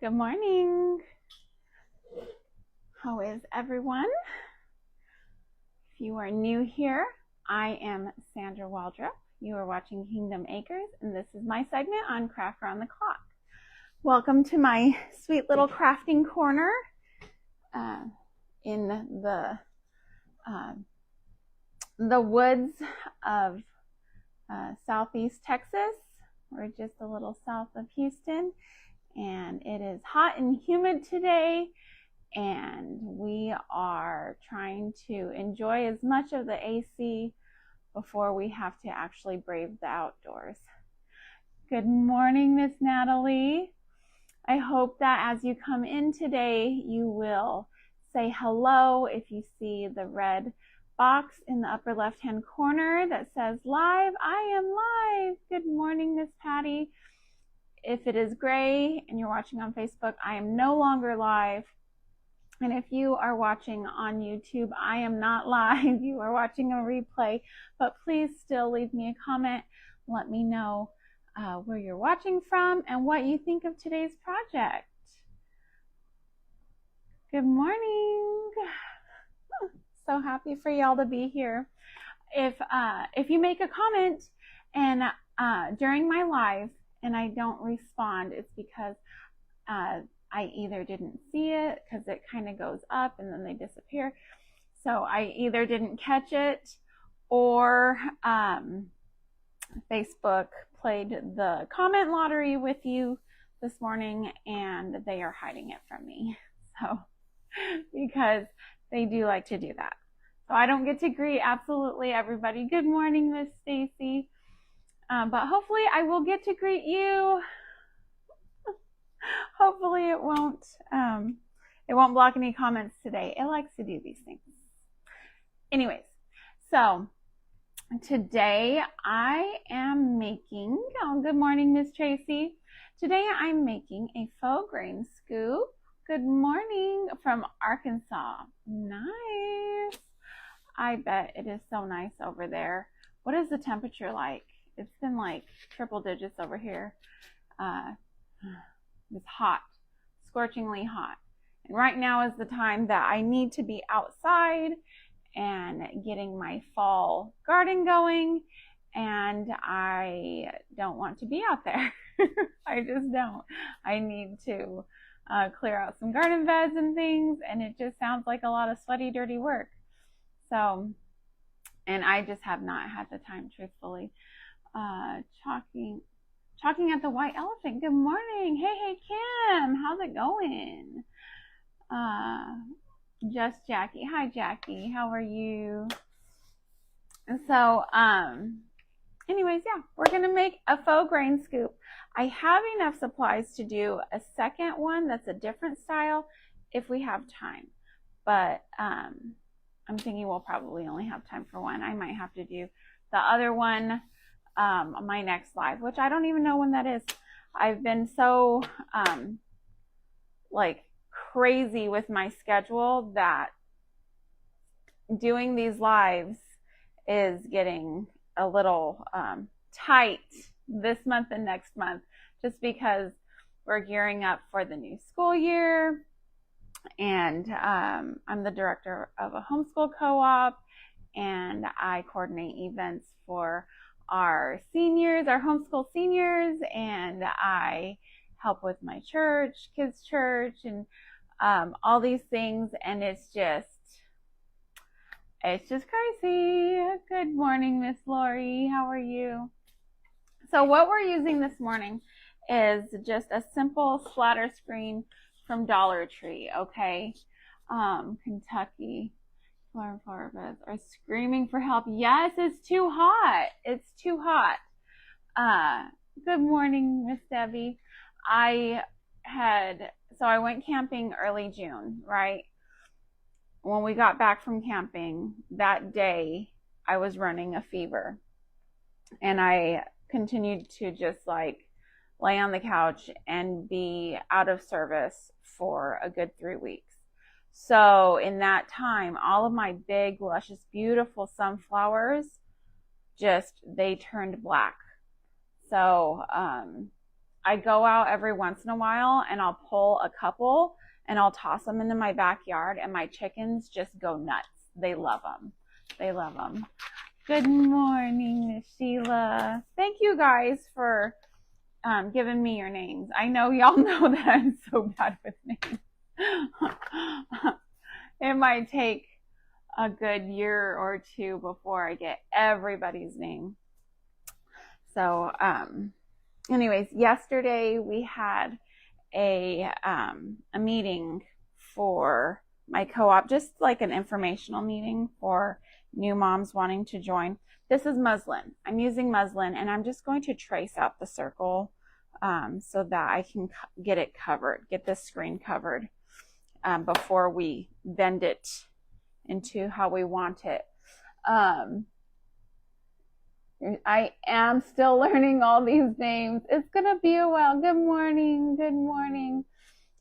Good morning. How is everyone? If you are new here, I am Sandra Waldrop. You are watching Kingdom Acres, and this is my segment on Craft Around the Clock. Welcome to my sweet little crafting corner in the woods of Southeast Texas. We're just a little south of Houston, and it is hot and humid today, and we are trying to enjoy as much of the AC before we have to actually brave the outdoors. Good morning, Miss Natalie. I hope that as you come in today, you will say hello. If you see the red box in the upper left-hand corner that says live, I am live. Good morning, Miss Patty. If it is gray and you're watching on Facebook, I am no longer live. And if you are watching on YouTube, I am not live. You are watching a replay, but please still leave me a comment. Let me know where you're watching from and what you think of today's project. Good morning. So happy for y'all to be here. If you make a comment and during my live and I don't respond, it's because I either didn't see it because it kind of goes up and then they disappear. So I either didn't catch it or Facebook played the comment lottery with you this morning and they are hiding it from me. So because they do like to do that. So I don't get to greet absolutely everybody. Good morning, Miss Stacy. But hopefully I will get to greet you. Hopefully it won't block any comments today. It likes to do these things. Anyways, so today I am making, good morning, Miss Tracy. Today I'm making a faux grain scoop. Good morning from Arkansas. Nice. I bet it is so nice over there. What is the temperature like? It's been like triple digits over here. It's hot, scorchingly hot. And right now is the time that I need to be outside and getting my fall garden going. And I don't want to be out there. I just don't. I need to clear out some garden beds and things. And it just sounds like a lot of sweaty, dirty work. So, and I just have not had the time, truthfully. Chalking at the white elephant. Good morning. Hey, Kim. How's it going? Just Jackie. Hi, Jackie. How are you? And so, anyways, yeah, we're going to make a faux grain scoop. I have enough supplies to do a second one that's a different style if we have time. But, I'm thinking we'll probably only have time for one. I might have to do the other one my next live, which I don't even know when that is. I've been so like crazy with my schedule that doing these lives is getting a little tight this month and next month, just because we're gearing up for the new school year. And I'm the director of a homeschool co-op, and I coordinate events for our seniors, our homeschool seniors, and I help with my church, kids church, and all these things. And it's just crazy. Good morning, Miss Lori. How are you? So what we're using this morning is just a simple splatter screen from Dollar Tree, okay? Kentucky flower beds are screaming for help. Yes, it's too hot. It's too hot. Good morning, Miss Debbie. I went camping early June, right? When we got back from camping, that day I was running a fever. And I continued to just like lay on the couch and be out of service for a good 3 weeks. So in that time, all of my big, luscious, beautiful sunflowers they turned black. So I go out every once in a while and I'll pull a couple and I'll toss them into my backyard, and my chickens just go nuts. They love them. They love them. Good morning, Miss Sheila. Thank you guys for giving me your names. I know y'all know that I'm so bad with names. It might take a good year or two before I get everybody's name. So, anyways, yesterday we had a meeting for my co-op, just like an informational meeting for new moms wanting to join. This is muslin. I'm using muslin, and I'm just going to trace out the circle so that I can get it covered, get this screen covered before we bend it into how we want it. I am still learning all these names. It's gonna be a while. Good morning. Good morning.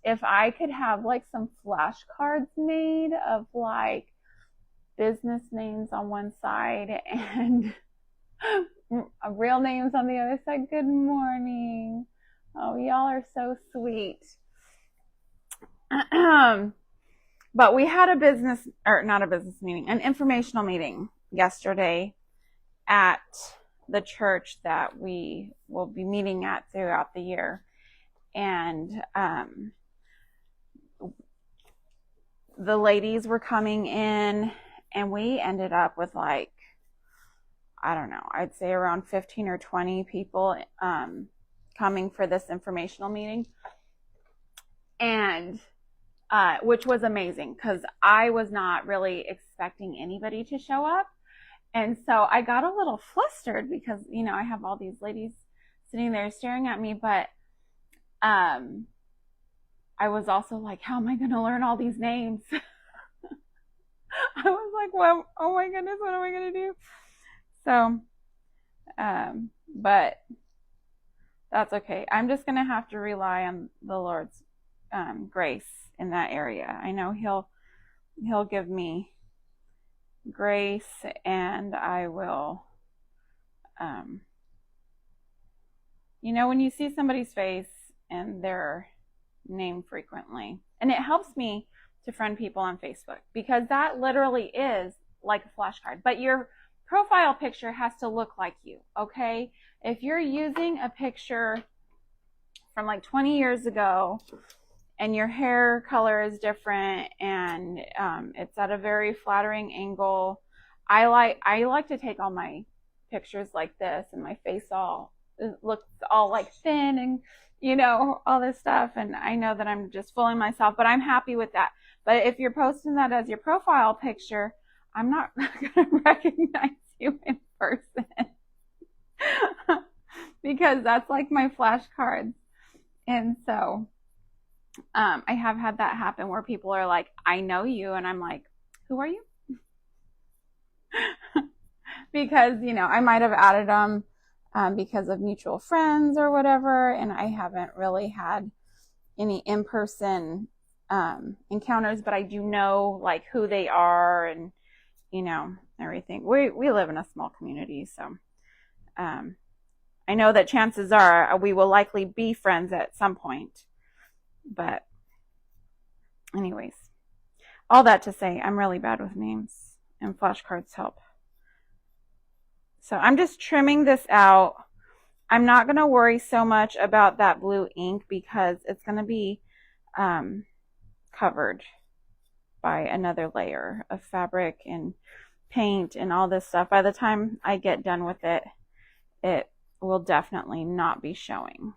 If I could have like some flashcards made of like business names on one side and real names on the other side. Good morning. Oh, y'all are so sweet. But we had an informational meeting yesterday at the church that we will be meeting at throughout the year. And the ladies were coming in, and we ended up with like, I don't know, I'd say around 15 or 20 people coming for this informational meeting. And which was amazing because I was not really expecting anybody to show up. And so I got a little flustered because, you know, I have all these ladies sitting there staring at me, but I was also like, how am I going to learn all these names? I was like, well, oh my goodness, what am I going to do? So, but that's okay. I'm just going to have to rely on the Lord's grace in that area. I know he'll give me grace, and I will, you know, when you see somebody's face and their name frequently, and it helps me to friend people on Facebook, because that literally is like a flashcard, but your profile picture has to look like you, okay? If you're using a picture from like 20 years ago and your hair color is different and it's at a very flattering angle, I like to take all my pictures like this, and my face looks all like thin and, you know, all this stuff. And I know that I'm just fooling myself, but I'm happy with that. But if you're posting that as your profile picture, I'm not going to recognize you in person because that's like my flashcards. And so I have had that happen where people are like, I know you. And I'm like, who are you? Because, you know, I might have added them because of mutual friends or whatever. And I haven't really had any in-person encounters, but I do know like who they are and, you know, everything. We live in a small community, so I know that chances are we will likely be friends at some point. But anyways, all that to say, I'm really bad with names, and flashcards help. So I'm just trimming this out. I'm not going to worry so much about that blue ink because it's going to be covered by another layer of fabric and paint and all this stuff. By the time I get done with it, it will definitely not be showing.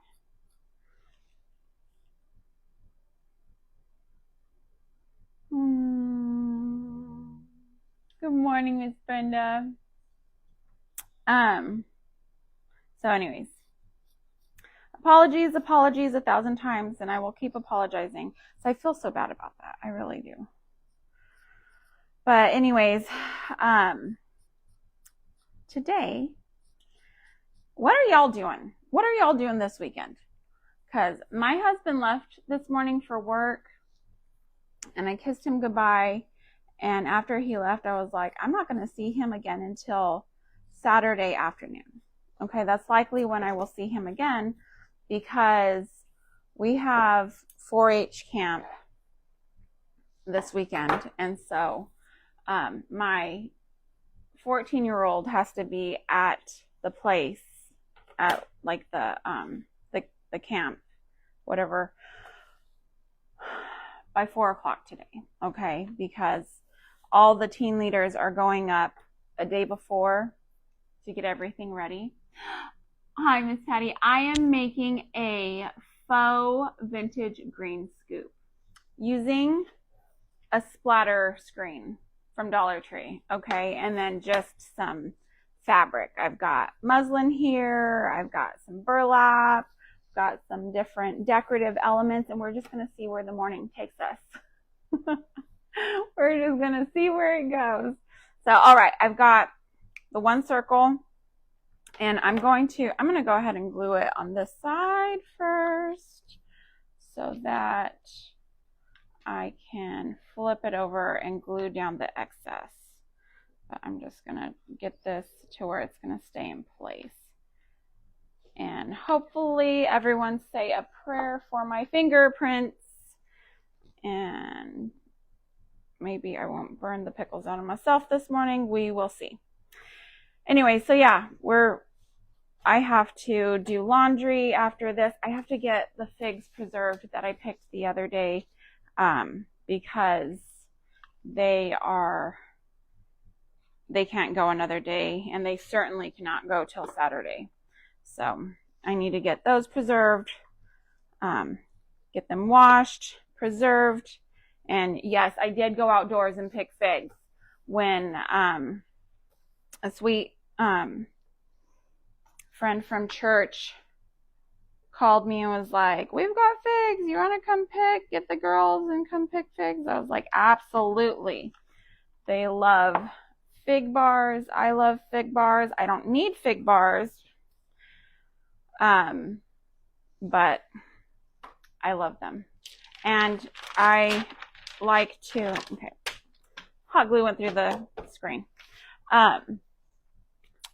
Good morning, Miss Brenda. So anyways, apologies 1,000 times, and I will keep apologizing. So I feel so bad about that. I really do. But anyways, today, what are y'all doing? What are y'all doing this weekend? Because my husband left this morning for work, and I kissed him goodbye. And after he left, I was like, I'm not going to see him again until Saturday afternoon. Okay, that's likely when I will see him again, because we have 4-H camp this weekend, and so my 14-year-old has to be at the place at like the camp, whatever, by 4 o'clock today. Okay, because all the teen leaders are going up a day before to get everything ready. Hi, Miss Patty. I am making a faux vintage green scoop using a splatter screen from Dollar Tree. Okay, and then just some fabric. I've got muslin here. I've got some burlap. Got some different decorative elements, and we're just going to see where the morning takes us. We're just going to see where it goes. So, all right, I've got the one circle, and I'm going to go ahead and glue it on this side first so that I can flip it over and glue down the excess. But I'm just going to get this to where it's going to stay in place. And hopefully everyone say a prayer for my fingerprints, and maybe I won't burn the pickles out of myself this morning. We will see. Anyway, so yeah, I have to do laundry after this. I have to get the figs preserved that I picked the other day, because they can't go another day, and they certainly cannot go till Saturday. So I need to get those preserved, get them washed, preserved. And yes, I did go outdoors and pick figs when a sweet friend from church called me and was like, "We've got figs. You want to come get the girls and come pick figs?" I was like, absolutely. They love fig bars. I love fig bars. I don't need fig bars. But I love them. And I like to, okay, hot glue went through the screen. I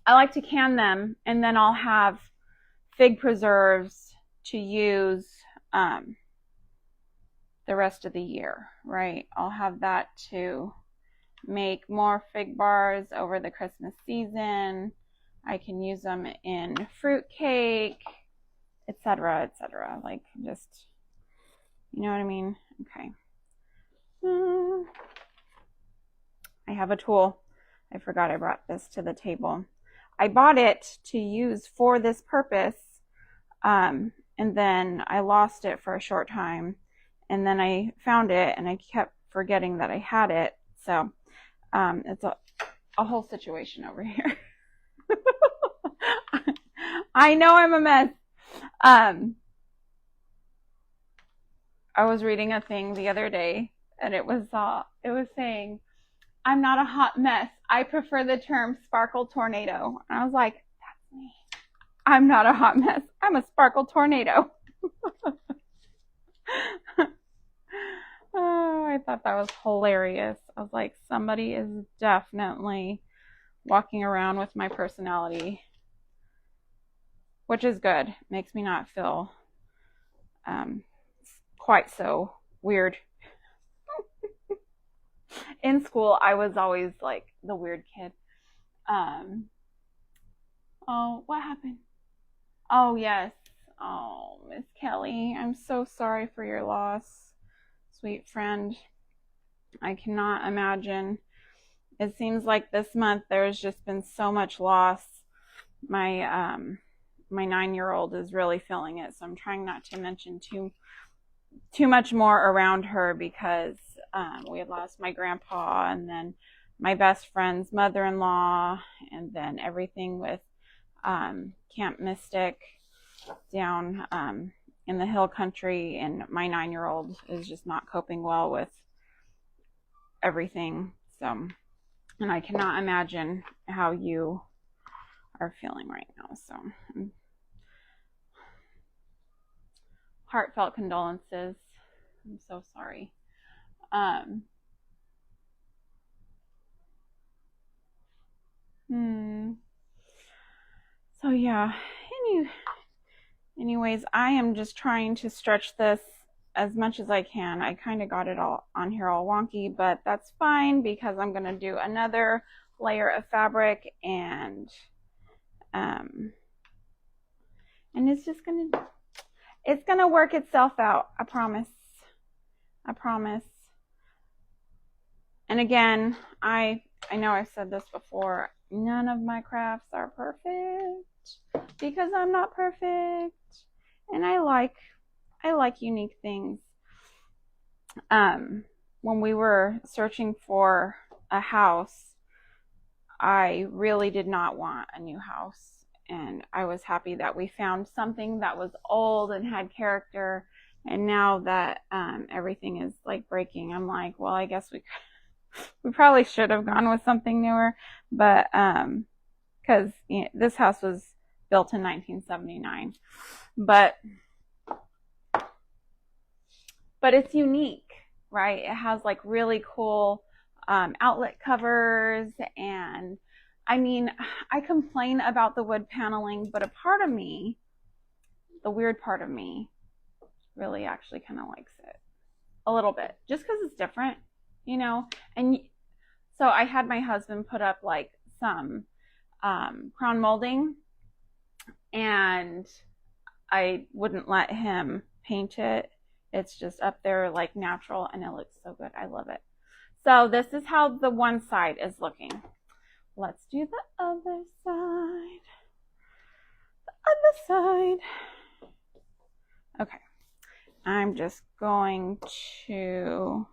like to can them, and then I'll have fig preserves to use, the rest of the year, right? I'll have that to make more fig bars over the Christmas season. I can use them in fruit cake, etc., etc. Like, just, you know what I mean? Okay. I have a tool. I forgot I brought this to the table. I bought it to use for this purpose, and then I lost it for a short time, and then I found it, and I kept forgetting that I had it. So it's a whole situation over here. I know I'm a mess. I was reading a thing the other day, and it was saying, "I'm not a hot mess. I prefer the term sparkle tornado." And I was like, that's me. I'm not a hot mess. I'm a sparkle tornado. Oh, I thought that was hilarious. I was like, somebody is definitely walking around with my personality, which is good. Makes me not feel quite so weird. In school, I was always like the weird kid. Oh, what happened? Oh, yes. Oh, Miss Kelly, I'm so sorry for your loss, sweet friend. I cannot imagine. It seems like this month there's just been so much loss. My 9-year-old is really feeling it, so I'm trying not to mention too much more around her, because we had lost my grandpa, and then my best friend's mother-in-law, and then everything with Camp Mystic down in the hill country, and my 9-year-old is just not coping well with everything. So, and I cannot imagine how you are feeling right now. So, heartfelt condolences. I'm so sorry. So yeah, Anyways, I am just trying to stretch this as much as I can. I kind of got it all on here all wonky, but that's fine because I'm going to do another layer of fabric, and it's just going to work itself out. I promise. I promise. And again, I know I've said this before, none of my crafts are perfect because I'm not perfect, and I like unique things. When we were searching for a house, I really did not want a new house, and I was happy that we found something that was old and had character. And now that everything is like breaking, I'm like, well, I guess we probably should have gone with something newer, but because this house was built in 1979, but it's unique, right? It has like really cool outlet covers, and I mean, I complain about the wood paneling, but a part of me, the weird part of me, really actually kind of likes it a little bit, just because it's different, you know. And so I had my husband put up like some crown molding, and I wouldn't let him paint it. It's just up there like natural, and it looks so good. I love it. So this is how the one side is looking. Let's do the other side. The other side. Okay. I'm just going to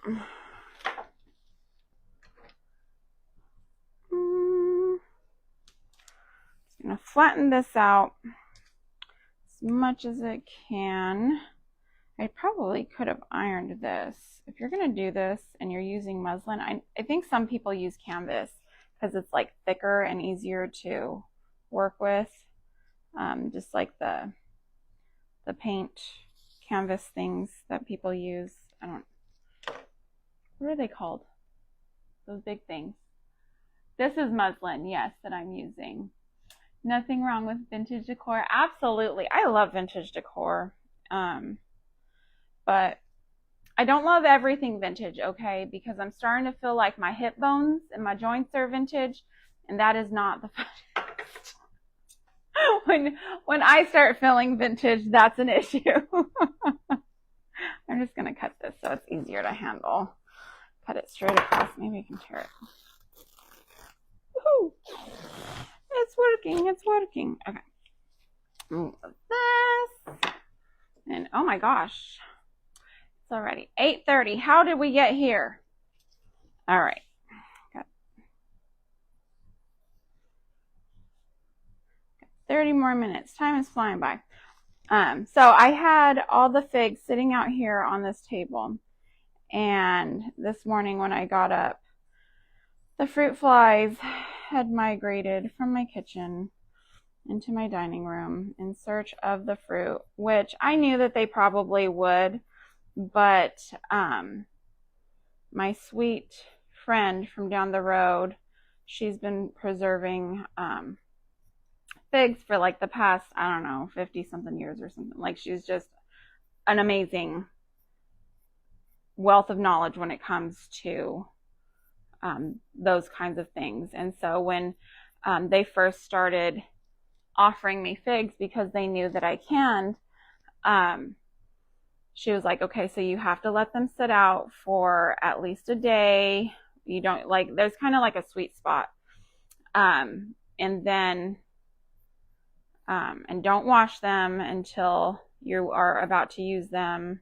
just gonna flatten this out as much as it can. I probably could have ironed this. If you're gonna do this and you're using muslin, I think some people use canvas because it's like thicker and easier to work with. Just like the paint canvas things that people use. What are they called? Those big things. This is muslin, yes, that I'm using. Nothing wrong with vintage decor. Absolutely. I love vintage decor. But I don't love everything vintage, okay? Because I'm starting to feel like my hip bones and my joints are vintage, and that is not the best. When I start feeling vintage, that's an issue. I'm just going to cut this so it's easier to handle. Cut it straight across. Maybe I can tear it. Woohoo! It's working. It's working. Okay. Move this. And oh my gosh. It's already 8:30. How did we get here? All right. Got 30 more minutes. Time is flying by. So I had all the figs sitting out here on this table. And this morning when I got up, the fruit flies had migrated from my kitchen into my dining room in search of the fruit, which I knew that they probably would, but my sweet friend from down the road, she's been preserving figs for like the past, I don't know, 50 something years or something. Like, she's just an amazing wealth of knowledge when it comes to those kinds of things. And so when they first started offering me figs because they knew that I canned, she was like, okay, so you have to let them sit out for at least a day. You don't, like, there's kind of like a sweet spot. And then and don't wash them until you are about to use them.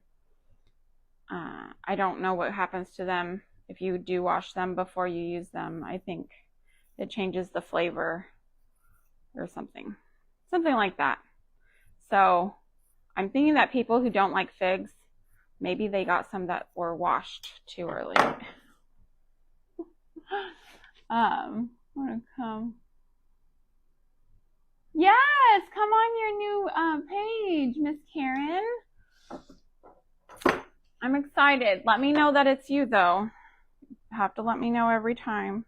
I don't know what happens to them if you do wash them before you use them. I think it changes the flavor or something like that. So I'm thinking that people who don't like figs, maybe they got some that were washed too early. Want to come? Yes, come on your new page, Miss Karen. I'm excited. Let me know that it's you, though. You have to let me know every time.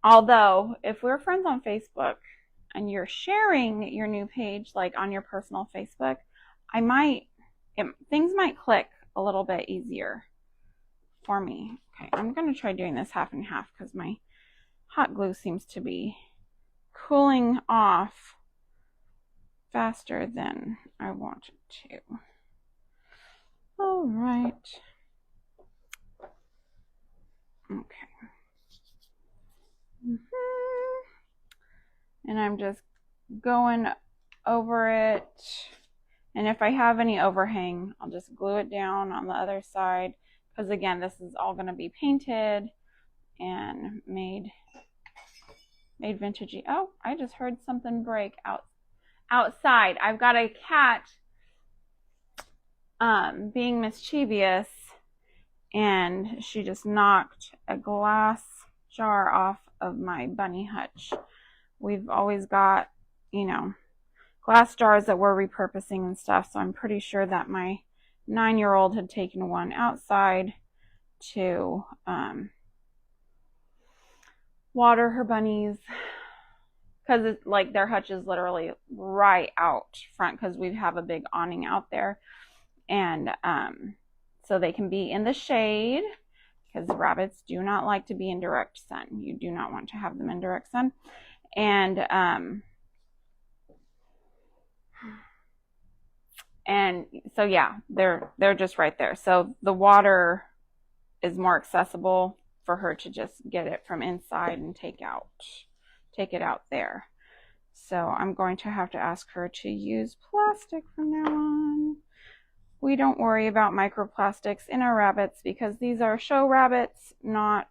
Although, if we're friends on Facebook and you're sharing your new page, like on your personal Facebook, things might click a little bit easier for me. Okay, I'm going to try doing this half and half because my hot glue seems to be cooling off faster than I want it to. All right. Okay. And I'm just going over it. And if I have any overhang, I'll just glue it down on the other side. Because again, this is all going to be painted and made vintagey. Oh, I just heard something break outside. I've got a cat being mischievous, and she just knocked a glass jar off of my bunny hutch. We've always got, glass jars that we're repurposing and stuff, so I'm pretty sure that my 9-year-old had taken one outside to water her bunnies, because like their hutch is literally right out front because we have a big awning out there, and so they can be in the shade because rabbits do not like to be in direct sun. You do not want to have them in direct sun. And so yeah, they're just right there. So the water is more accessible for her to just get it from inside and take it out there. So I'm going to have to ask her to use plastic from now on. We don't worry about microplastics in our rabbits because these are show rabbits, not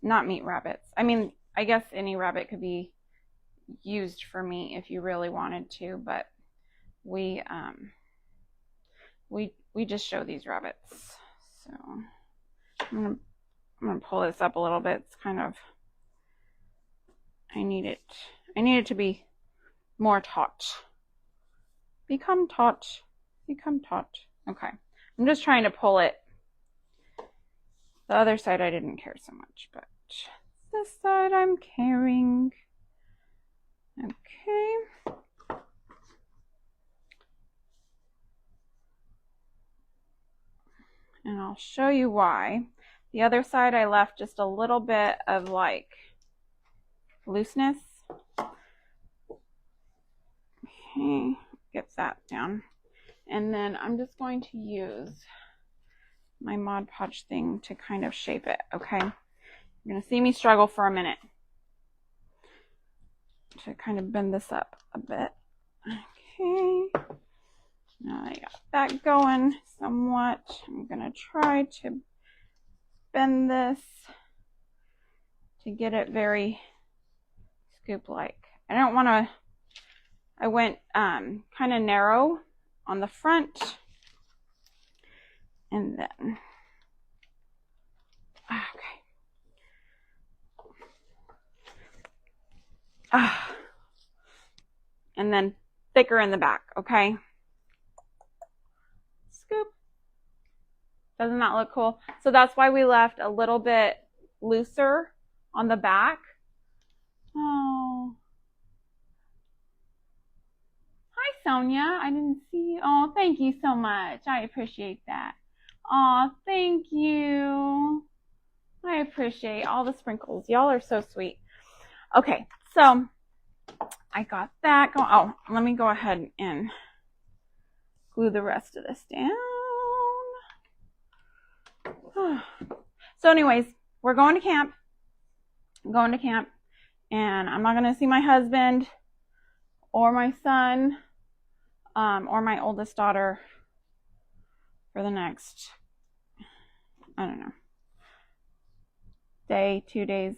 meat rabbits. I mean, I guess any rabbit could be used for meat if you really wanted to, but we just show these rabbits. So I'm gonna pull this up a little bit. It's kind of, I need it to be more taut. Become taut. Okay, I'm just trying to pull it. The other side I didn't care so much, but this side I'm caring. Okay. And I'll show you why. The other side I left just a little bit of like looseness. Okay, get that down. And then I'm just going to use my Mod Podge thing to kind of shape it, okay? You're going to see me struggle for a minute to kind of bend this up a bit. Okay. Now I got that going somewhat. I'm going to try to bend this to get it very scoop-like. I went kind of narrow on the front, and then, okay. And then thicker in the back, okay? Scoop. Doesn't that look cool? So that's why we left a little bit looser on the back. Oh. Hi, Sonia. I didn't see you. Oh, thank you so much. I appreciate that. Oh, thank you. I appreciate all the sprinkles. Y'all are so sweet. Okay, so I got that going. Oh, let me go ahead and glue the rest of this down. So anyways, we're going to camp. I'm going to camp, and I'm not going to see my husband or my son or my oldest daughter for the next, I don't know, day, 2 days,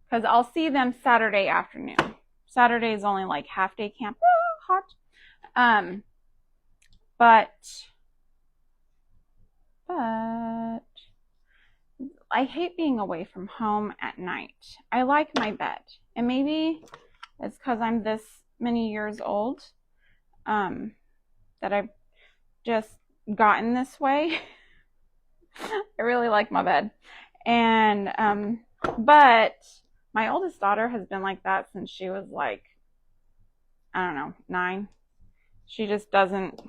because I'll see them Saturday afternoon. Saturday is only like half day camp. Woo, hot. But I hate being away from home at night. I like my bed, and maybe it's because I'm this many years old that I've just gotten this way. I really like my bed, and But my oldest daughter has been like that since she was like, I don't know, 9. She just doesn't,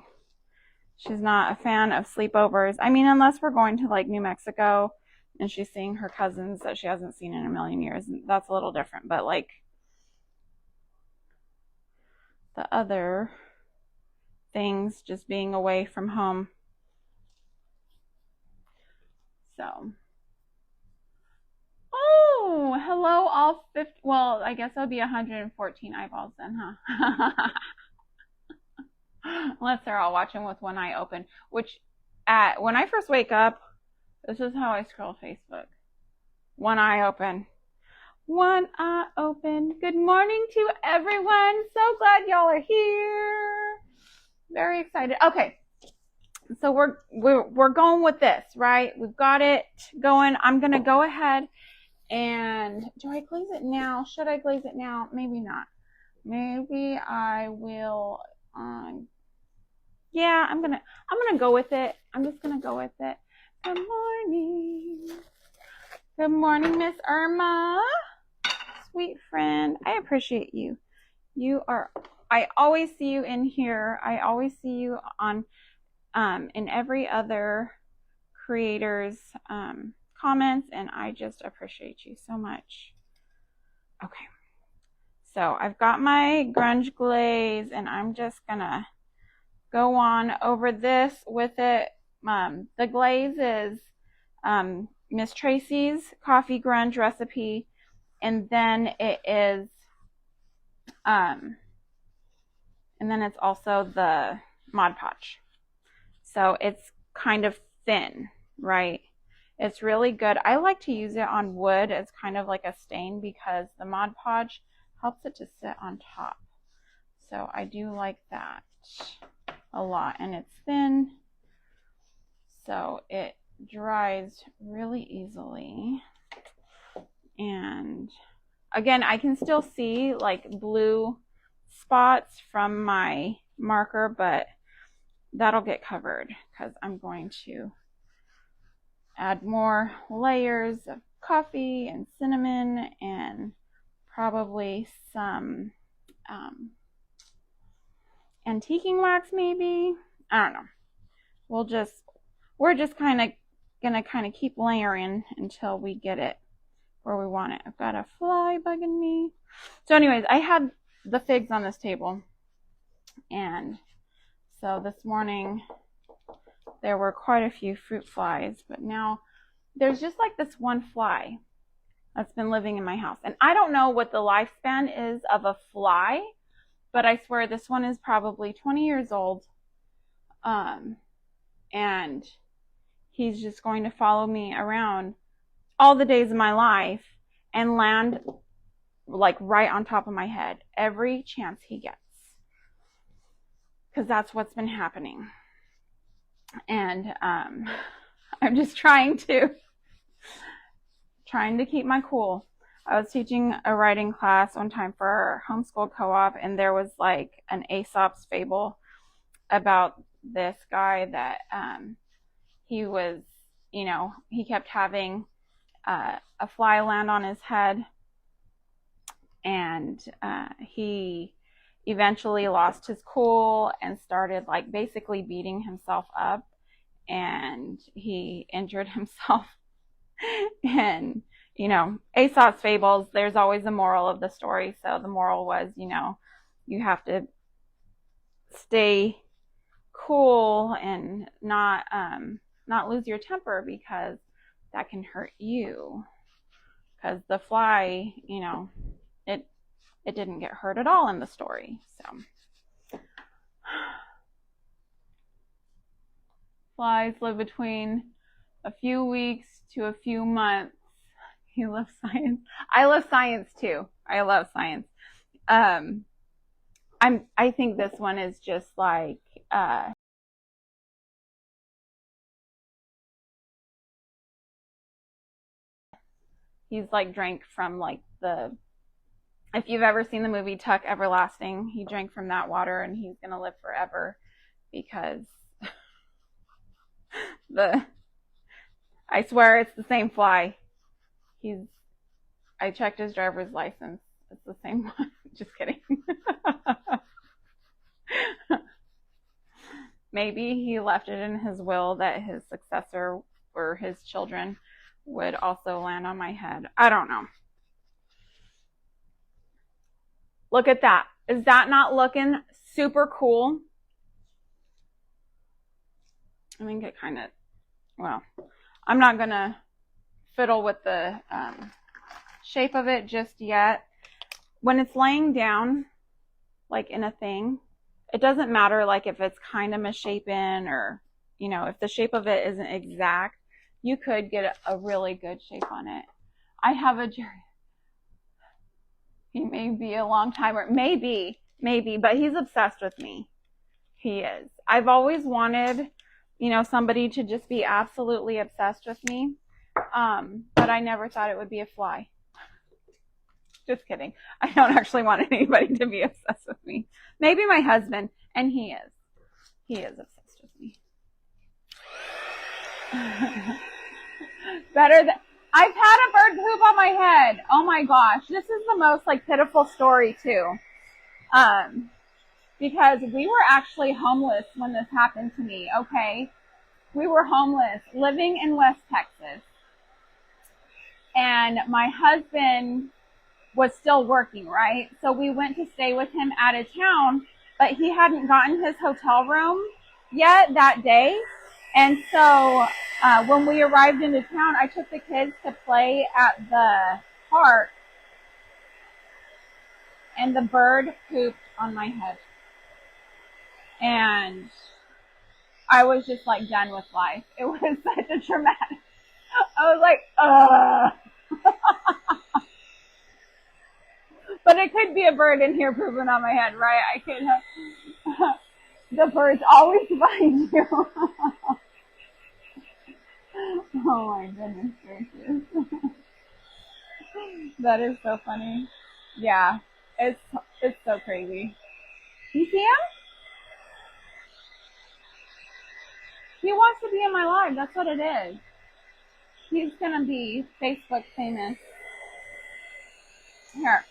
she's not a fan of sleepovers. I mean, unless we're going to like New Mexico and she's seeing her cousins that she hasn't seen in a million years. That's a little different. But like the other things, just being away from home. So. Oh, hello, all 50. Well, I guess that'll be 114 eyeballs then, huh? Unless they're all watching with one eye open. Which, when I first wake up, this is how I scroll Facebook. One eye open. One eye open. Good morning to everyone. So glad y'all are here. Very excited. Okay. So we're going with this, right? We've got it going. I'm gonna go ahead and do I glaze it now? Should I glaze it now? Maybe not. Maybe I will. Yeah, I'm gonna go with it. I'm just gonna go with it. Good morning. Good morning, Miss Irma. Sweet friend. I appreciate you. I always see you in here. I always see you on in every other creator's comments, and I just appreciate you so much. Okay. So I've got my grunge glaze, and I'm just gonna go on over this with it. The glaze is Miss Tracy's coffee grunge recipe, and then it is and then it's also the Mod Podge. So it's kind of thin, right? It's really good. I like to use it on wood as kind of like a stain because the Mod Podge helps it to sit on top. So I do like that a lot, and it's thin, so it dries really easily. And again, I can still see like blue spots from my marker, but that'll get covered because I'm going to add more layers of coffee and cinnamon and probably some antiquing wax maybe. I don't know. We're just kind of gonna keep layering until we get it where we want it. I've got a fly bugging me. So anyways, I had the figs on this table, and so this morning there were quite a few fruit flies, but now there's just like this one fly that's been living in my house. And I don't know what the lifespan is of a fly, but I swear this one is probably 20 years old. And he's just going to follow me around all the days of my life and land like right on top of my head every chance he gets. Because that's what's been happening. And I'm just trying to keep my cool. I was teaching a writing class one time for our homeschool co-op, and there was like an Aesop's fable about this guy that he was, he kept having a fly land on his head, and he eventually lost his cool and started like basically beating himself up, and he injured himself. And Aesop's fables, there's always a moral of the story. So the moral was, you have to stay cool and not lose your temper, because that can hurt you. Because the fly, it didn't get hurt at all in the story. So flies live between a few weeks to a few months. You love science. I love science too. I love science. I think this one is just like he's like drank from like if you've ever seen the movie Tuck Everlasting, he drank from that water, and he's gonna live forever because I swear it's the same fly. He's I checked his driver's license. It's the same one. Just kidding. Maybe he left it in his will that his successor or his children would also land on my head. I don't know. Look at that. Is that not looking super cool? I think it kind of, well, I'm not going to fiddle with the shape of it just yet. When it's laying down, like in a thing, it doesn't matter like if it's kind of misshapen or, you know, if the shape of it isn't exact, you could get a really good shape on it. I have a Jerry. He may be a long timer. Maybe, but he's obsessed with me. He is. I've always wanted, you know, somebody to just be absolutely obsessed with me. But I never thought it would be a fly. Just kidding. I don't actually want anybody to be obsessed with me. Maybe my husband, and he is. He is obsessed with me. Better than... I've had a bird poop on my head. Oh my gosh. This is the most like pitiful story too. Because we were actually homeless when this happened to me, okay? We were homeless, living in West Texas. And my husband was still working, right? So we went to stay with him out of town, but he hadn't gotten his hotel room yet that day. And so when we arrived into town, I took the kids to play at the park, and the bird pooped on my head. And I was just like done with life. It was such a traumatic. I was like, But it could be a bird in here pooping on my head, right? I could have. The birds always find you. Oh my goodness gracious. That is so funny. Yeah, it's so crazy. You see him? He wants to be in my life. That's what it is. He's gonna be Facebook famous. Here.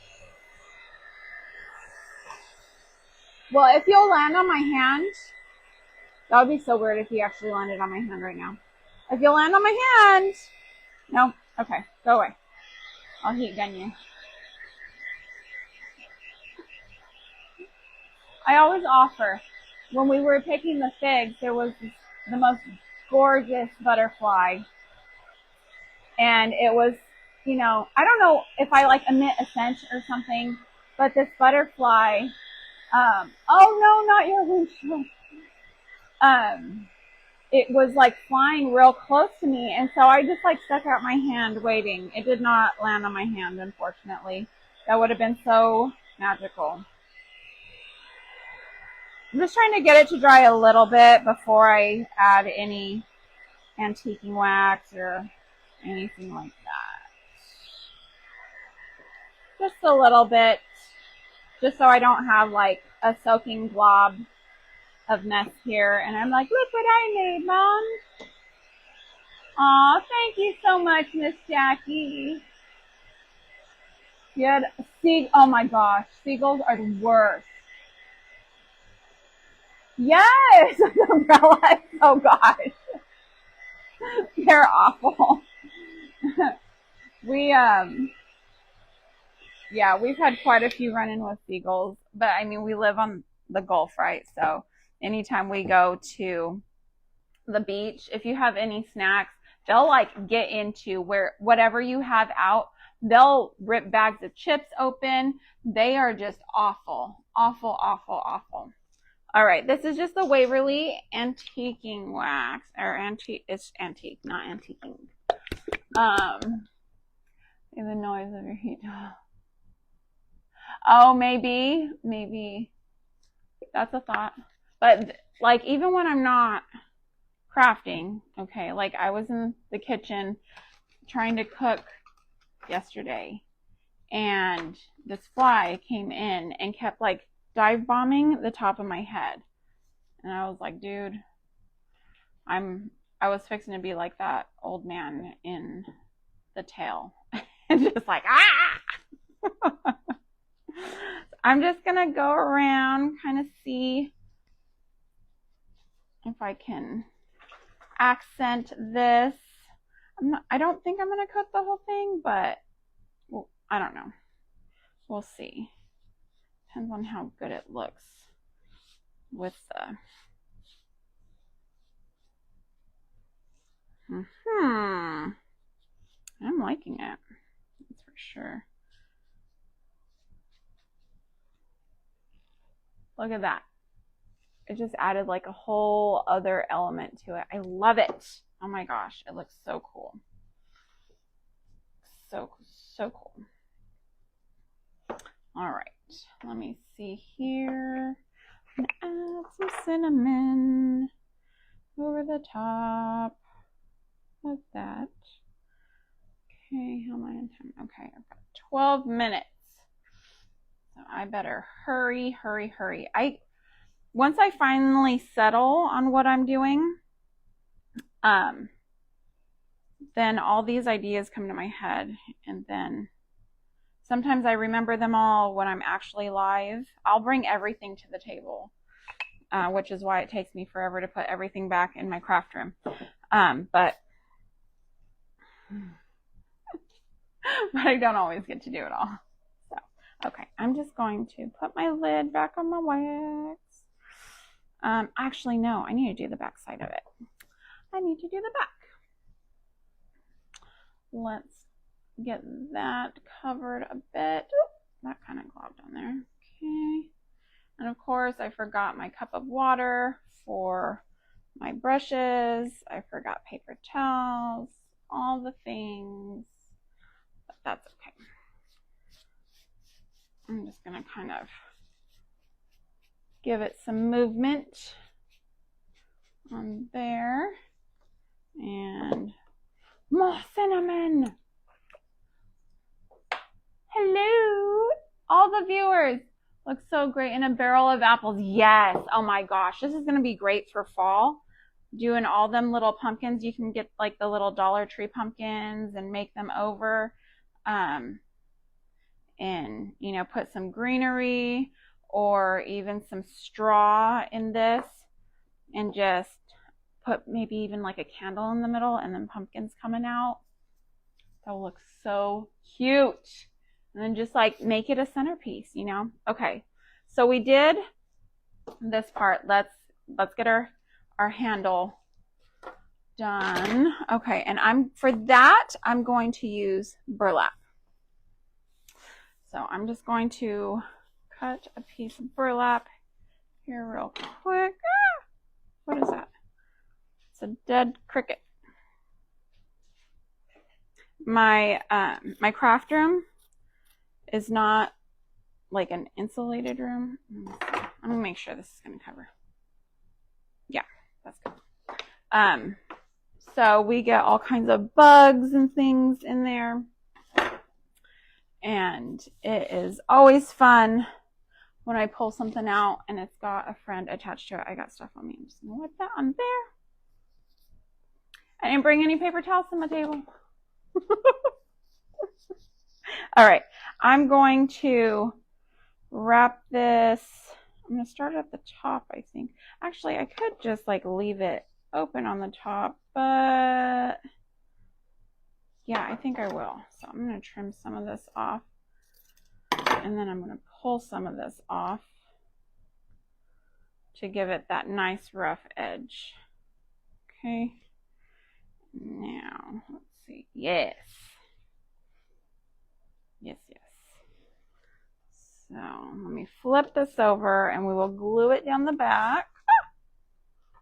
Well, if you'll land on my hand, that would be so weird if he actually landed on my hand right now. If you'll land on my hand, no, okay, go away. I'll heat gun you. I always offer. When we were picking the figs, there was the most gorgeous butterfly. And it was, you know, I don't know if I like emit a scent or something, but this butterfly, oh no, not your windshield. It was like flying real close to me. And so I just like stuck out my hand waiting. It did not land on my hand, unfortunately. That would have been so magical. I'm just trying to get it to dry a little bit before I add any antiquing wax or anything like that. Just a little bit, just so I don't have like a soaking blob of mess here. And I'm like, look what I made, Mom. Aw, thank you so much, Miss Jackie. Good. Oh my gosh, seagulls are the worst. Yes, umbrellas. Oh gosh, they're awful. Yeah, we've had quite a few run-in with seagulls, but I mean, we live on the Gulf, right? So anytime we go to the beach, if you have any snacks, they'll like get into whatever you have out. They'll rip bags of chips open. They are just awful, awful, awful, awful. All right, this is just the Waverly antiquing wax, or it's antique, not antiquing. The noise of your heat. Oh, maybe that's a thought. But like, even when I'm not crafting, okay, like I was in the kitchen trying to cook yesterday, and this fly came in and kept like dive bombing the top of my head. And I was like, dude, I was fixing to be like that old man in The Tale. and just like, ah! I'm just going to go around, kind of see if I can accent this. I don't think I'm going to coat the whole thing, but well, I don't know. We'll see. Depends on how good it looks with the... I'm liking it. That's for sure. Look at that. It just added like a whole other element to it. I love it. Oh my gosh, it looks so cool. So cool. All right, let me see here. I'm gonna add some cinnamon over the top like that. Okay, how am I in time? Okay, I've got 12 minutes. So I better hurry. Once I finally settle on what I'm doing, then all these ideas come to my head, and then sometimes I remember them all when I'm actually live. I'll bring everything to the table, which is why it takes me forever to put everything back in my craft room. But I don't always get to do it all. So, okay, I'm just going to put my lid back on my wax. Actually, no, I need to do the back side of it. I need to do the back. Let's get that covered a bit. That kind of globbed on there. Okay. And of course, I forgot my cup of water for my brushes. I forgot paper towels, all the things. But that's okay. I'm just going to kind of give it some movement on there. And more cinnamon. Hello, all the viewers. Looks so great in a barrel of apples. Yes. Oh my gosh, this is going to be great for fall. Doing all them little pumpkins. You can get like the little Dollar Tree pumpkins and make them over. And, you know, put some greenery or even some straw in this and just put maybe even like a candle in the middle and then pumpkins coming out. That will look so cute. And then just like make it a centerpiece, you know? Okay, so we did this part. Let's get our handle done. Okay, and for that, I'm going to use burlap. So I'm just going to cut a piece of burlap here real quick. Ah, what is that? It's a dead cricket. My craft room is not like an insulated room. I'm gonna make sure this is gonna cover. Yeah, that's good. So we get all kinds of bugs and things in there. And it is always fun when I pull something out and it's got a friend attached to it. I got stuff on me. I'm just gonna wipe that on there. I didn't bring any paper towels to my table. All right, I'm going to wrap this. I'm going to start at the top, I think. Actually, I could just like leave it open on the top, but yeah, I think I will. So I'm going to trim some of this off, and then I'm going to pull some of this off to give it that nice rough edge. Okay, now let's see. Yes. Yes. So let me flip this over and we will glue it down the back. Ah!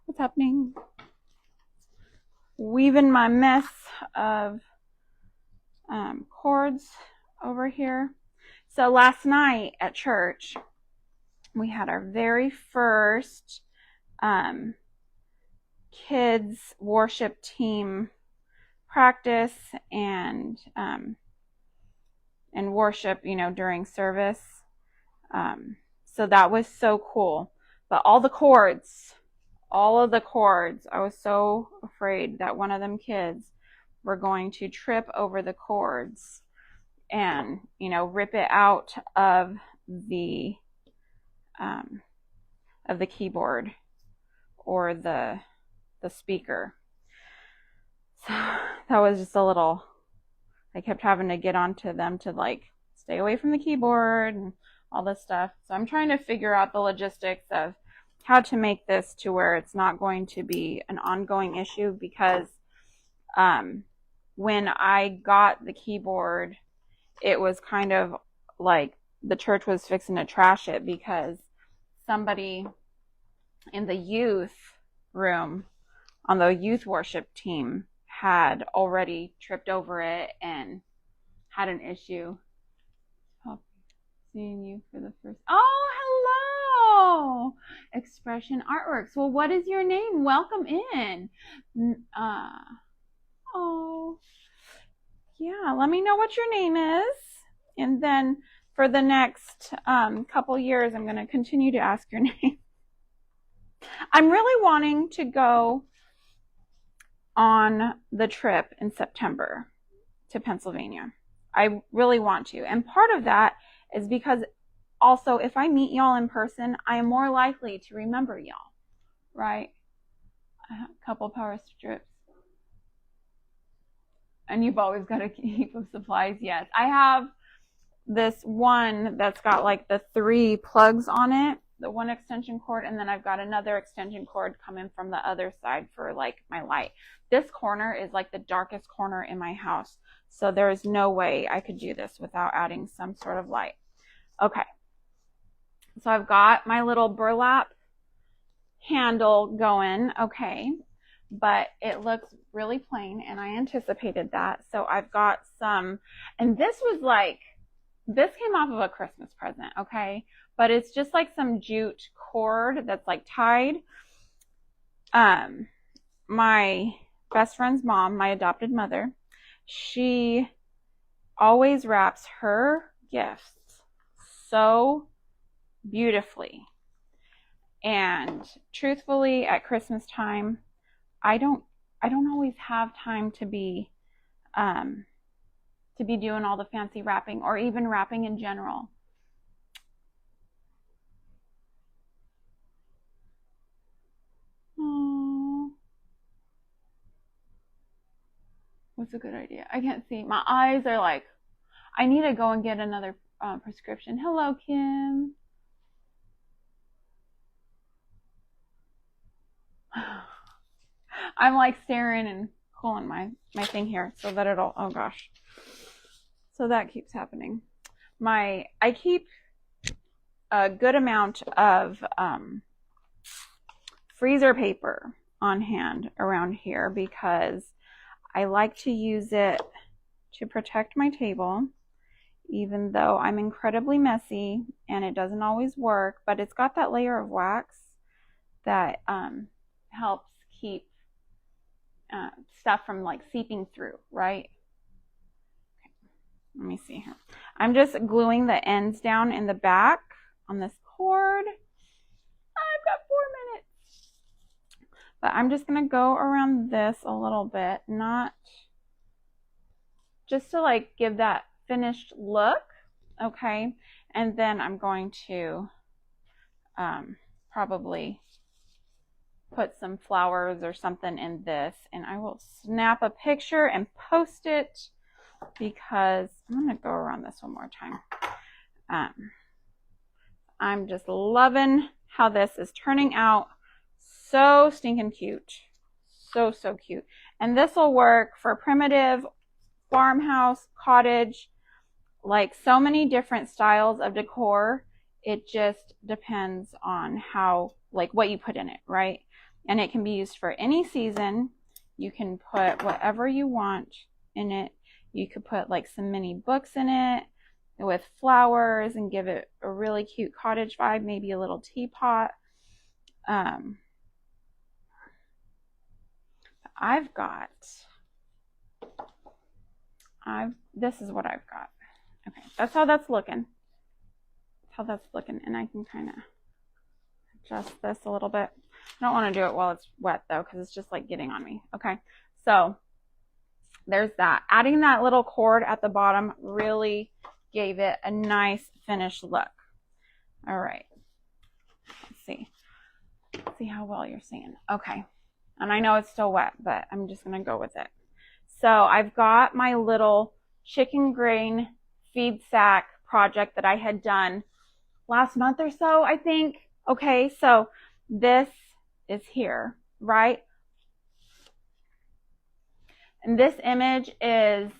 What's happening? Weaving my mess of cords over here. So last night at church, we had our very first kids worship team practice and worship, you know, during service. So that was so cool. But all of the cords, I was so afraid that one of them kids were going to trip over the cords. and, you know, rip it out of the keyboard or the speaker. So that was just a little, I kept having to get onto them to like stay away from the keyboard and all this stuff. So I'm trying to figure out the logistics of how to make this to where it's not going to be an ongoing issue, because when I got the keyboard, it was kind of like the church was fixing to trash it, because somebody in the youth room on the youth worship team had already tripped over it and had an issue. Oh, seeing you for the first. Oh, hello! Expression Artworks. Well, what is your name? Welcome in. Oh, yeah. Let me know what your name is, and then for the next couple years, I'm going to continue to ask your name. I'm really wanting to go on the trip in September to Pennsylvania. I really want to. And part of that is because also if I meet y'all in person, I am more likely to remember y'all, right? A couple power strips. And you've always got a heap of supplies. Yes, I have this one that's got like the 3 plugs on it, the one extension cord, and then I've got another extension cord coming from the other side for like my light. This corner is like the darkest corner in my house, so there is no way I could do this without adding some sort of light. Okay, so I've got my little burlap handle going, okay, but it looks really plain, and I anticipated that. So I've got some, and this was like, this came off of a Christmas present, okay? But it's just like some jute cord that's like tied. My best friend's mom, my adopted mother, she always wraps her gifts so beautifully. And truthfully, at Christmas time, I don't always have time to be doing all the fancy wrapping, or even wrapping in general. What's a good idea? I can't see. My eyes are like, I need to go and get another prescription. Hello, Kim. I'm like staring and pulling my thing here so that it'll, oh gosh. So that keeps happening. I keep a good amount of freezer paper on hand around here, because I like to use it to protect my table, even though I'm incredibly messy and it doesn't always work, but it's got that layer of wax that helps keep stuff from like seeping through, right? Okay. Let me see here. I'm just gluing the ends down in the back on this cord. I've got 4 minutes. But I'm just going to go around this a little bit, not just to like give that finished look, okay? And then I'm going to probably put some flowers or something in this, and I will snap a picture and post it, because I'm going to go around this one more time. I'm just loving how this is turning out. So stinking cute. So cute. And this will work for primitive, farmhouse, cottage, like so many different styles of decor. It just depends on how, like what you put in it, right? And it can be used for any season. You can put whatever you want in it. You could put like some mini books in it with flowers and give it a really cute cottage vibe, maybe a little teapot. This is what I've got. Okay, that's how that's looking. That's how that's looking, and I can kind of adjust this a little bit. I don't want to do it while it's wet though, because it's just like getting on me. Okay, so there's that. Adding that little cord at the bottom really gave it a nice finished look. All right, let's see. Let's see how well you're seeing. Okay, and I know it's still wet, but I'm just gonna go with it. So I've got my little chicken grain feed sack project that I had done last month or so, I think. Okay, so this is here, right? And this image is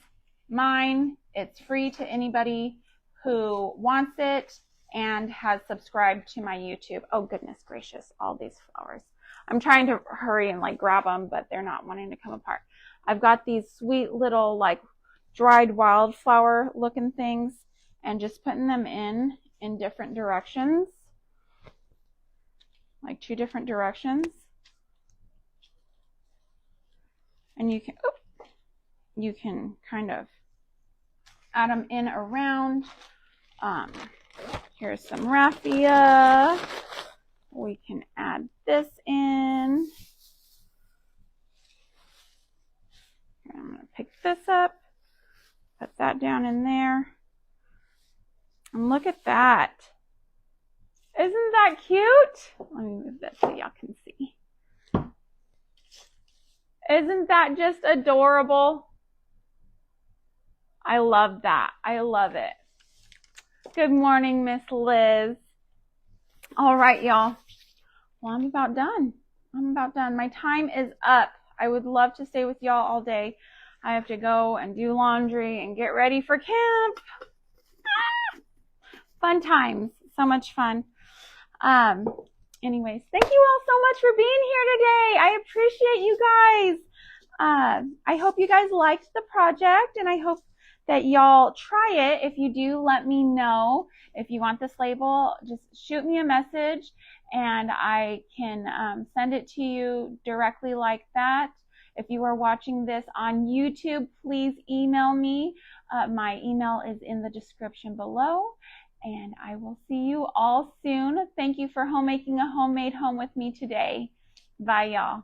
mine. It's free to anybody who wants it and has subscribed to my YouTube. Oh, goodness gracious, all these flowers. I'm trying to hurry and like grab them, but they're not wanting to come apart. I've got these sweet little like dried wildflower looking things and just putting them in different directions, like 2 different directions. And you can kind of add them in around. Here's some raffia. We can add this in. I'm going to pick this up, put that down in there. And look at that. Isn't that cute? Let me move this so y'all can see. Isn't that just adorable? I love that. I love it. Good morning, Miss Liz. All right, y'all. Well, I'm about done. My time is up. I would love to stay with y'all all day. I have to go and do laundry and get ready for camp. Fun times. So much fun. Anyways, thank you all so much for being here today. I appreciate you guys. I hope you guys liked the project, and I hope that y'all try it. If you do, let me know. If you want this label, just shoot me a message and I can send it to you directly like that. If you are watching this on YouTube, please email me. My email is in the description below, and I will see you all soon. Thank you for making a homemade home with me today. Bye, y'all.